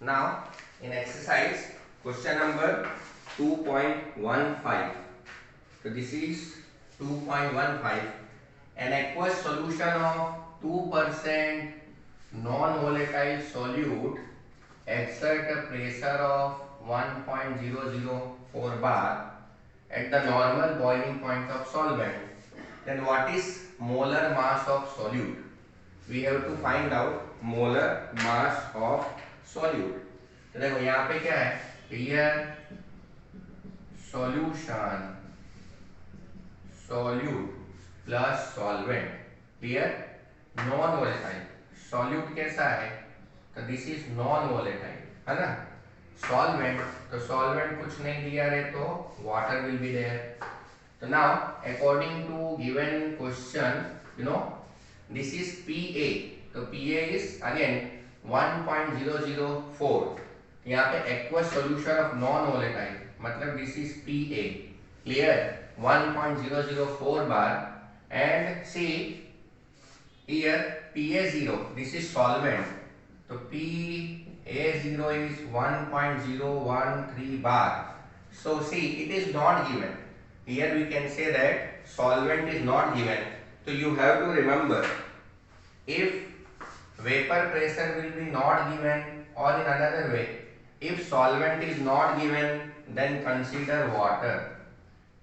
Now, in exercise, question number 2.15. So, this is 2.15. An aqueous solution of 2% non-volatile solute exert a pressure of 1.004 bar at the normal boiling point of solvent. Then what is molar mass of solute? We have to find out molar mass of solute. तो देखो यहाँ पे क्या है, here solution solute plus solvent, clear, non volatile. solute कैसा है, तो this is non volatile है ना. solvent, तो solvent कुछ नहीं दिया है तो water will be there. So now according to given question, this is PA. तो PA is again 1.004. यहाँ पे aqueous solution of non volatile, मतलब this is PA, clear, 1.004 bar. And see here PA0, this is solvent, so PA0 is 1.013 bar. So see, it is not given. Here we can say that solvent is not given. So you have to remember, if vapor pressure will be not given, or in another way, if solvent is not given, then consider water.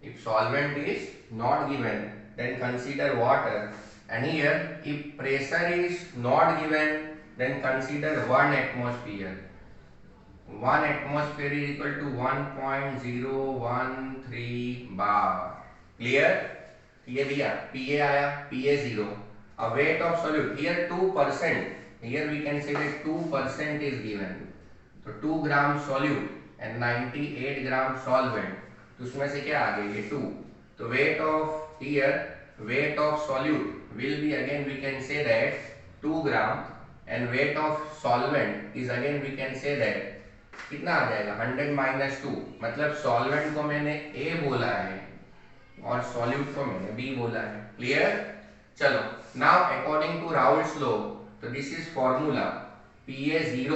If solvent is not given, then consider water. And here, if pressure is not given, then consider 1 atmosphere. 1 atmosphere is equal to 1.013 bar. Clear? ये दिया PA आया, PA0. A weight of solute, here 2%. Here we can say that 2% is given. So 2 gram solute and 98 gram solvent. तो उसमें से क्या आ गया, ये 2. तो weight of here, weight of solute will be, again we can say that 2 gram, and weight of solvent is again we can say that कितना आ जाएगा, 100 minus 2. मतलब solvent को मैंने A बोला है और solute को मैंने B बोला है. क्लियर? चलो, now according to Raoult's law, तो this is formula PA0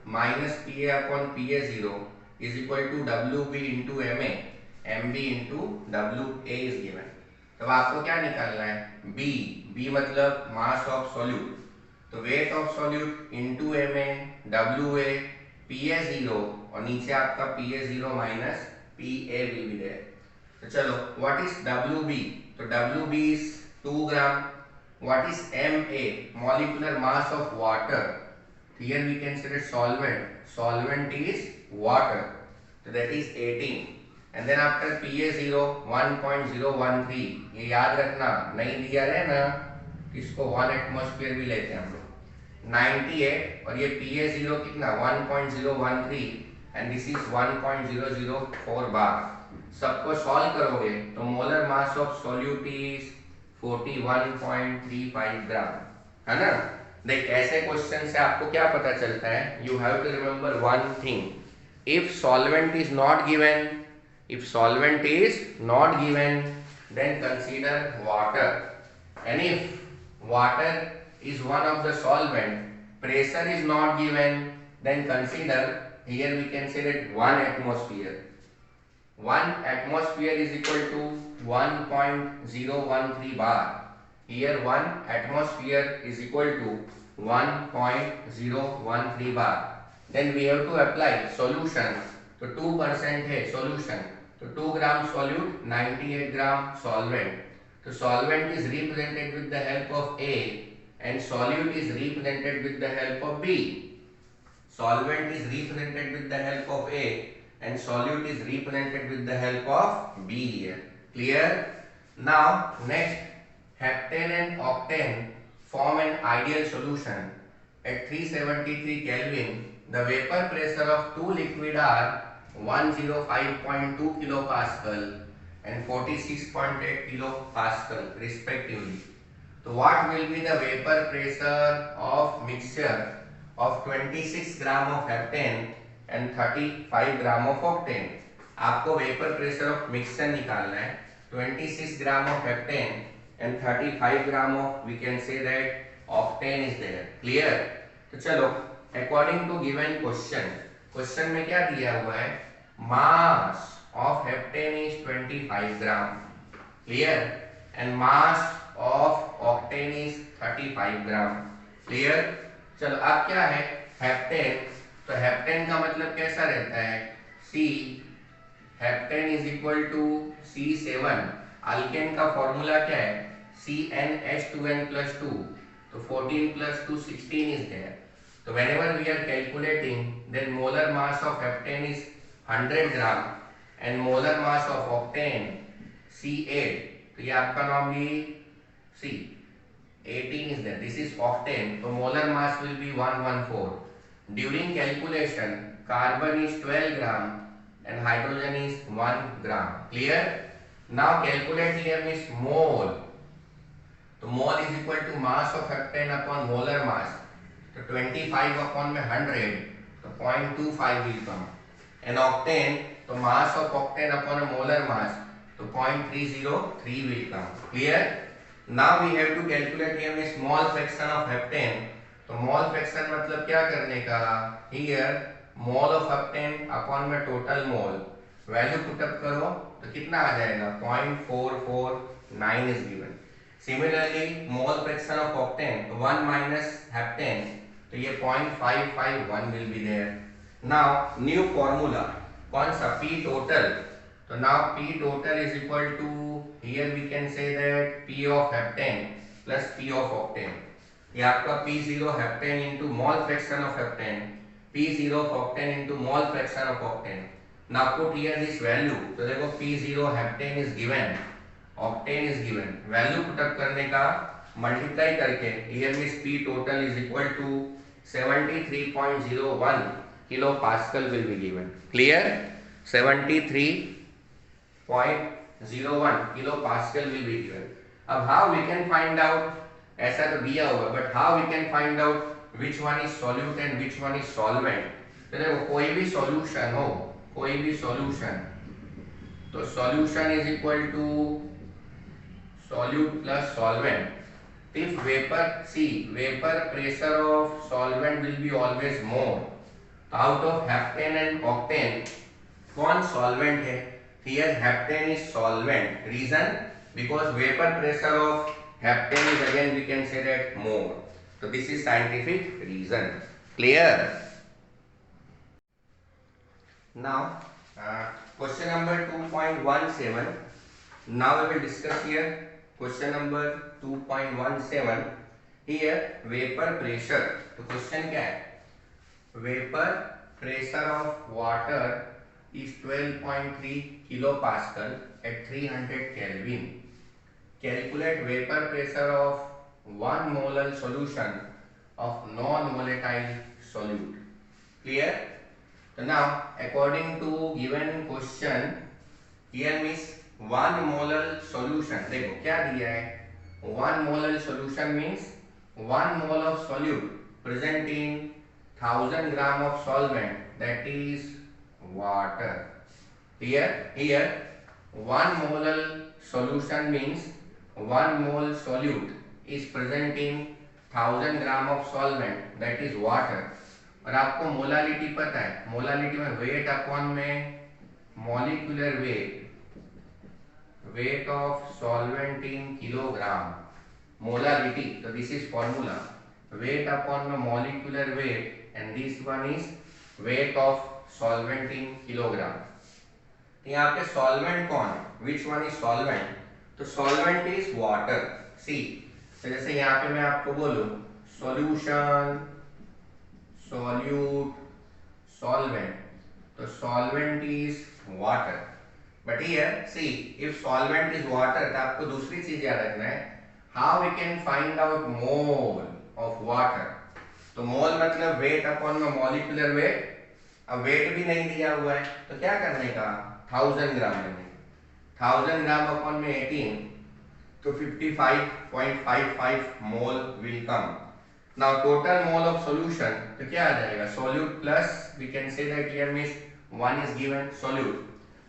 minus PA upon PA0 is equal to WB into MA, MB into WA is given. तो आपको क्या निकालना है, B मतलब mass of solute, तो weight of solute into MA, WA, PA0, और नीचे आपका PA0 minus PA will be there. तो चलो, what is WB? तो WB is 2 gram. What is MA? Molecular mass of water. Here we can say that solvent is water, so that is 18. And then after PA0 1.013, ये याद रखना, नहीं दिया है ना, इसको 1 एटमॉस्फेयर भी लेते हैं हम लोग, 98, और ये PA0 कितना 1.013, and this is 1.004 bar. सबको सॉल्व करोगे तो molar mass of solute is 41.35 ग्राम, है ना. देख, ऐसे क्वेश्चन से आपको क्या पता चलता है, you have to remember one thing, if solvent is not given, then consider water, and if water is one of the solvent, pressure is not given, then consider, here we can say that 1 atmosphere. 1 atmosphere is equal to 1.013 bar. Here 1 atmosphere is equal to 1.013 bar. Then we have to apply solution. तो 2% है solution, तो 2 gram solute, 98 gram solvent. तो solvent is represented with the help of A, and solute is represented with the help of B. Solvent is represented with the help of A, and solute is represented with the help of B here. Clear? Now next, heptane and octane form an ideal solution. At 373 Kelvin, the vapor pressure of two liquid are 105.2 kilopascal and 46.8 kilopascal respectively. So what will be the vapor pressure of mixture of 26 gram of heptane and 35 gram of octane? आपको vapour pressure of mixture निकालना है. 26 gram of heptane and 35 gram of, we can say that, octane is there. Clear? तो चलो according to given question में क्या दिया हुआ है, मास of heptane is 25 gram, clear, and mass of octane is 35 gram, clear. चलो अब क्या है हेप्टेन, तो हेप्टेन का मतलब कैसा रहता है, C heptane is equal to C7, alkane का फॉर्मूला क्या है CnH2n+2, तो 14 + 2 16 is there. So whenever we are calculating, then molar mass of heptane is 100 gram and molar mass of octane C8. तो ये आपका normally C 18 is there. This is octane. So molar mass will be 114. During calculation, carbon is 12 gram and hydrogen is 1 gram. Clear? Now calculate here means mole. तो mole is equal to mass of heptane upon molar mass, तो 25 upon में 100, तो 0.25 will come, and octane, तो mass of octane upon molar mass, तो 0.303 will come, clear. Now we have to calculate here में small fraction of heptane, तो mole fraction मतलब क्या करने का, here mole of heptane upon में टोटल मोल, वैल्यू पुटअप करो तो कितना आ जाएगा 0.449 is given. Similarly, mole fraction of octane, 1 minus heptane, तो ये 0.551 will be there. Now new formula, कौन सा P total, तो now P total is equal to, here we can say that P of heptane plus P of octane, ये आपका P0 heptane into mole fraction of heptane, P0 of octane into mole fraction of octane. Now put here this value, तो देखो P0 heptane is given, octane is given, value put up करने का multiply करके here means P total is equal to 73.01 kilo pascal will be given, clear, 73.01 kilo pascal will be given. अब how we can find out, ऐसा तो दिया होगा but how we can find out which one is solute and which one is solvent. तो देखो कोई भी solution हो, कोई भी सॉल्यूशन, तो solution is equal to solute plus solvent. If vapor pressure of solvent will be always more, out of heptane and octane कौन solvent है, here heptane is solvent, reason because vapor pressure of heptane is again we can say that more, so this is scientific reason, clear। Now question number 2.17, now we will discuss here question number 2.17, here vapour pressure, तो question क्या है, vapour pressure of water is 12.3 kilo pascal at 300 kelvin, calculate vapour pressure of 1 molar solution of non volatile solute, clear. तो now according to given question, here means 1 molar solution, देखो क्या दिया है, 1 molar solution means 1 mole of solute present in 1000 gram of solvent that is water, here 1 molar solution means 1 mole solute is present in 1000 gram of solvent that is water. और आपको molality पता है, molality में weight upon में molecular weight of solvent in kilogram, molarity, so this is formula, weight upon the molecular weight and this one is weight of solvent in kilogram। यहाँ पे solvent कौन है, which one is solvent, तो solvent is water, see, तो जैसे यहाँ पे मैं आपको बोलूँ solution, solute, solvent, तो solvent is water, but here see if solvent is water, तो आपको दूसरी चीज याद रखना है, how we can find out mole of water, तो मोल मतलब वेट अपॉन में मॉलिक्यूलर वेट, अब वेट भी नहीं दिया हुआ है तो क्या करने का 1000 ग्राम लेने, 1000 ग्राम अपॉन में 18, तो 55.55 mole will come. Now total mole of solution, तो क्या आ जाएगा solute plus we can say that here means 1 is given solute,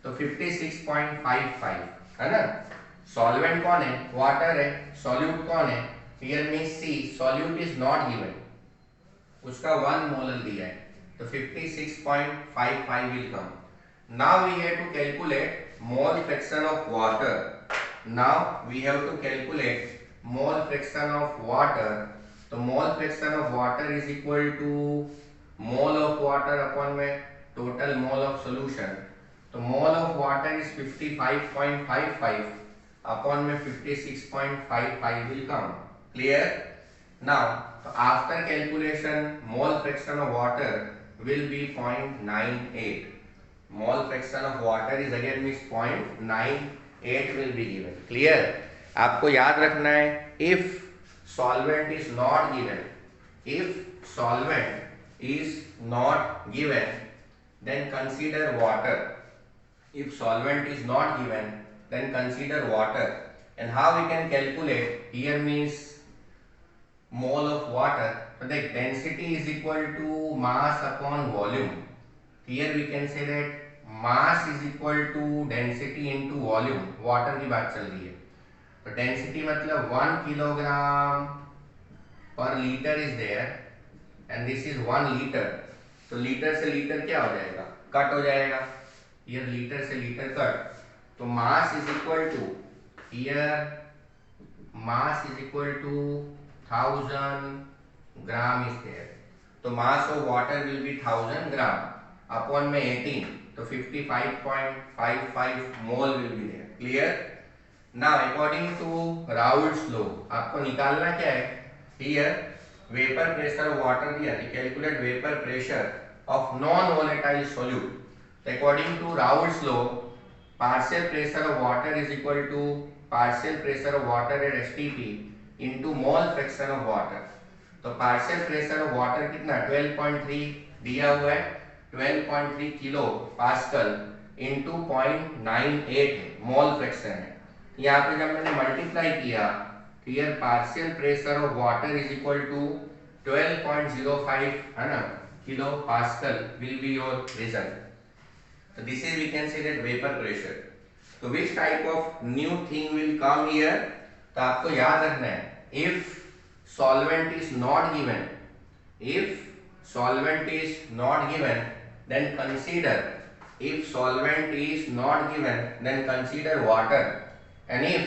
तो 56.55 है ना। सॉल्वेंट कौन है, वाटर है, सॉल्यूट कौन है, here means see solute is not given, उसका 1 मोलर दिया है, तो 56.55 will come. Now we have to calculate mole fraction of water. Now we have to calculate mole fraction of water. तो mole fraction of water is equal to mole of water upon में total mole of solution. तो mole of water is 55.55 upon में 56.55 will come. Clear? Now after calculation mole fraction of water will be 0.98. Mole fraction of water is again means 0.98 will be given. Clear? आपको याद रखना है, if solvent is not given, if solvent is not given, then consider water. If solvent is not given, then consider water. And how we can calculate? Here means mole of water. So the density is equal to mass upon volume. Here we can say that mass is equal to density into volume. Water की बात चल रही है, तो density मतलब 1 kilogram पर litre is there and this is 1 litre. तो litre से लीटर क्या हो जाएगा? कट हो जाएगा. हियर लीटर से लीटर कट. तो mass is equal to, here mass is equal to 1000 gram is there. तो mass of water will be 1000 gram upon में 18, तो 55.55 mole will be there. Clear? Now according to Raoult's law आपको निकालना क्या है? Here vapour pressure of water दिया, calculate vapour pressure of non volatile solute. According to Raoult's law partial pressure of water is equal to partial pressure of water at STP into mole fraction of water. तो partial pressure of water कितना? 12.3 दिया हुआ है, 12.3 kilo pascal into 0.98 mole fraction है. यहाँ पे जब मैंने मल्टीप्लाई किया, here partial pressure of water is equal to 12.05 है ना kilo pascal will be your result. So this is we can say that vapor pressure. So which type of new thing will come here? तो आपको याद रखना है, if solvent is not given, if solvent is not given, then consider, if solvent is not given, then consider water. And if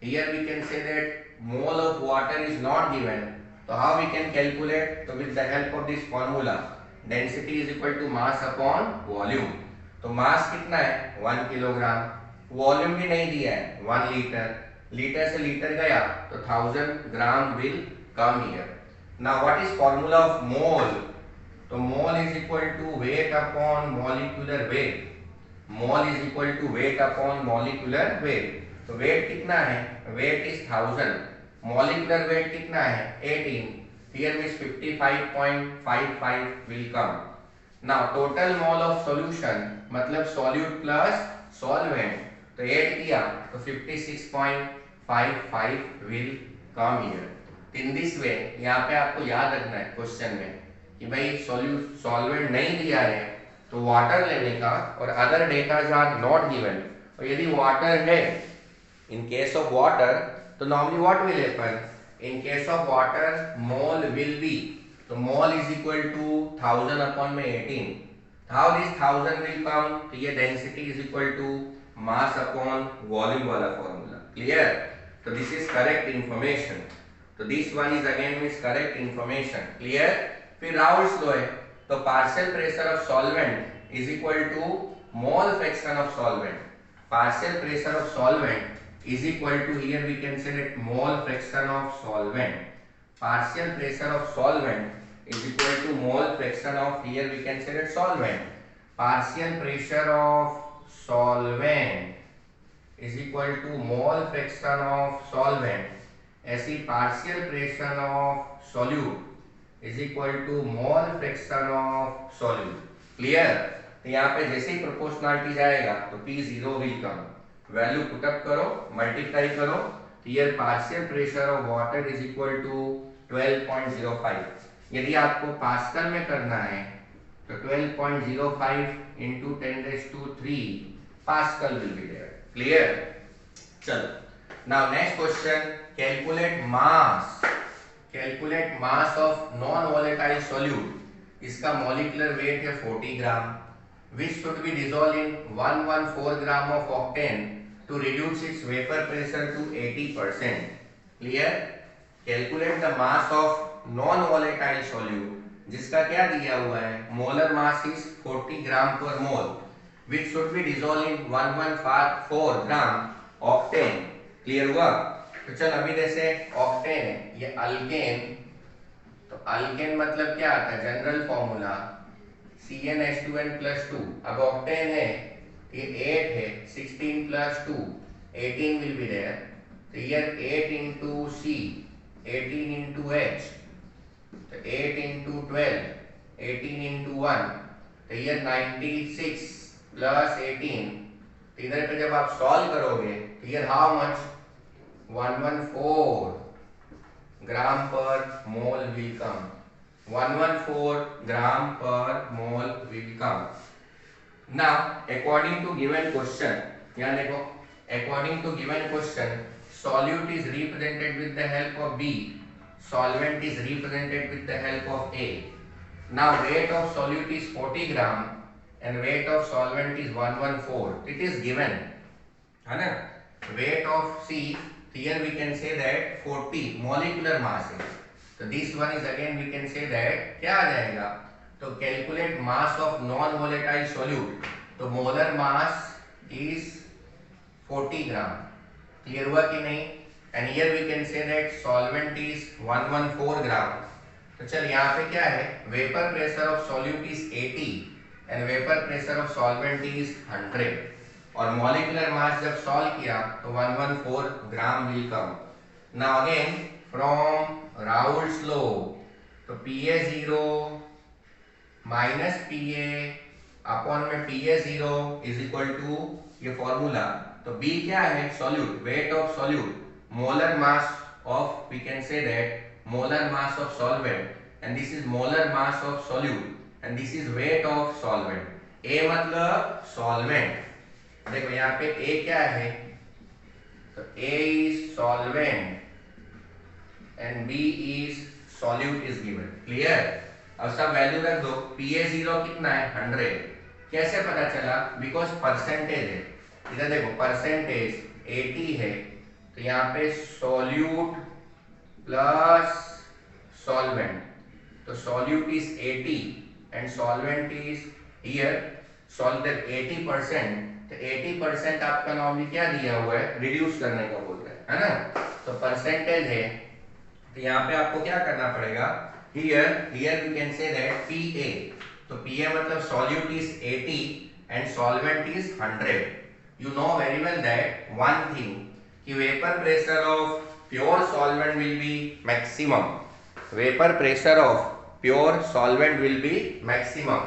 here we can say that mole of water is not given, so how we can calculate? So with the help of this formula, density is equal to mass upon volume. तो मास कितना है? 1 kilogram. Volume भी नहीं दिया है, 1 litre. Litre से litre गया तो 1000 gram will come here. Now what is formula of mole? तो mole is equal to weight upon molecular weight. Mole is equal to weight upon molecular weight. तो weight कितना है? Wait is 1000. मॉलिक्यूलर वेट कितना है? 18. Here means 55.55 will come. Now total mole of solution मतलब solute plus solvent, तो add किया तो 56.55 will come here. In this way यहाँ पे आपको याद रखना है क्वेश्चन में कि भाई सॉल्वेंट नहीं दिया है तो वाटर लेने का, और other data are not given. और यदि वाटर है, इन केस ऑफ वाटर, तो normally what will happen? In case of water mole will be, तो mole is equal to 1000 upon में 18. How this 1000 will come? तो ये density is equal to mass upon volume वाला formula. Clear? तो this is correct information. तो this one is again means correct information. Clear? फिर Raoult's law है, तो partial pressure of solvent is equal to mole fraction of solvent. Partial pressure of solvent is equal to, here we can say that mole fraction of solvent. Partial pressure of solvent is equal to mole fraction of, here we can say that solvent. Partial pressure of solvent is equal to mole fraction of solvent. ऐसी partial pressure of solute is equal to mole fraction of solute. Clear? तो यहाँ पे जैसे ही proportionality जाएगा तो P0 will come. Value put up करो, multiply करो. Here partial pressure of water is equal to 12.05. यदि आपको पास्कल में करना है तो 12.05 into 10⁻³ pascal will be there. Clear? चलो. Now next question, calculate mass calculate mass of non volatile solute, इसका मॉलिक्यूलर वेट है 40 ग्राम, which should be dissolved in 114 gram of octane to reduce its vapor pressure to 80%. Clear? Calculate the mass of non-volatile solute, जिसका क्या दिया हुआ है, molar mass is 40 ग्राम पर मोल, which should be dissolved in 114 gram octane. Clear हुआ? तो चल अभी जैसे ऑक्टेन है, ये अल्केन, तो अल्केन मतलब क्या आता है, जनरल फॉर्मूला CnH2n+2. अब ऑक्टेन है, ये 8 है, 16 + 2 18 विल बी देयर, तो ये 8 into C 18 into H, तो 8 into 12 18 into 1, तो ये 96 + 18, तो इधर पे जब आप सॉल्व करोगे तो ये हाउ मच 114 ग्राम पर मोल will come, 114 gram per mole will come. Now, according to given question, यहाँ देखो, according to given question, solute is represented with the help of B, solvent is represented with the help of A. Now, weight of solute is 40 gram and weight of solvent is 114. It is given, है ना? Weight of C, here we can say that 40 molecular mass है. तो this one is again we can say that क्या आ जाएगा, तो calculate mass of non volatile solute, तो molar mass is 40 gram. Clear हुआ कि नहीं? And here we can say that solvent is 114 gram. तो चल यहाँ पे क्या है, vapour pressure of solute is 80 and vapour pressure of solvent is 100, और मॉलिक्यूलर मास जब सॉल्व किया तो 114 ग्राम will come. Now again from Raoult's law, तो Pa0 माइनस Pa अपॉन में Pa0 इज इक्वल टू ये फॉर्मूला, तो B क्या है, solute, weight of solute, molar mass of, we can say that molar mass of solvent, and this is molar mass of solute and this is weight of solvent. A मतलब solvent, देखो यहाँ पे A क्या है, तो A is solvent and B is solute is given. Clear? अब सब value रख दो. Pa0 कितना है, 100. कैसे पता चला, बिकॉज परसेंटेज है, इधर देखो परसेंटेज 80 है, तो यहाँ पे सॉल्यूट प्लस सॉल्वेंट, तो solute is 80 and solvent is here solvent 80%, तो 80% आपका नॉर्मली क्या दिया हुआ है, रिड्यूस करने का बोल रहे हैं, है ना? तो परसेंटेज है, तो यहाँ पे आपको क्या करना पड़ेगा, here we can say that Pa, तो Pa मतलब solute is 80 and solvent is 100. You know very well that one thing, कि vapor pressure of pure solvent will be maximum. Vapor pressure of pure solvent will be maximum.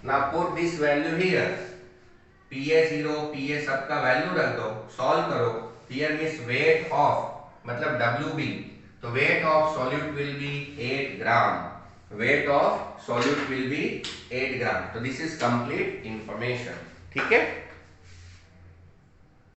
Now put this value here. Pa0, Pa सबका value रख दो, solve करो. Here means weight of मतलब WB, तो weight of solute will be 8 gram. Weight of solute will be 8 gram. So this is complete information. ठीक है?